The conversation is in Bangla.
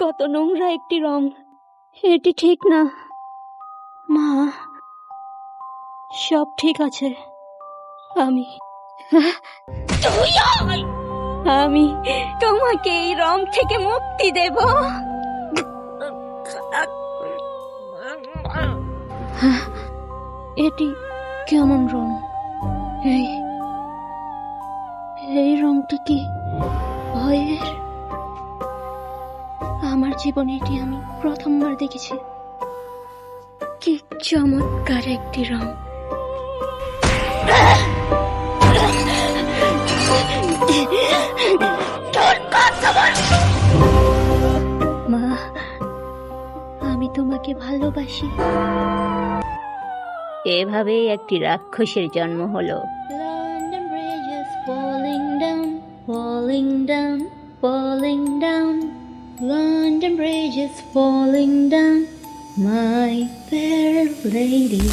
কত নোংরা একটি রং, এটি ঠিক না। মা, সব ঠিক আছে। আমি আমি তোমাকে এই রং থেকে মুক্তি দেব। এটি কেমন রং? এই রংটি কি ভয়ের? আমার জীবনে এটি আমি প্রথমবার দেখেছি। কি চমৎকার একটি রং। মা, আমি তোমাকে ভালোবাসি। এভাবেই একটি রাক্ষসের জন্ম হলো। London Bridge is falling down, falling down, falling down. London Bridge is falling down, my fair lady.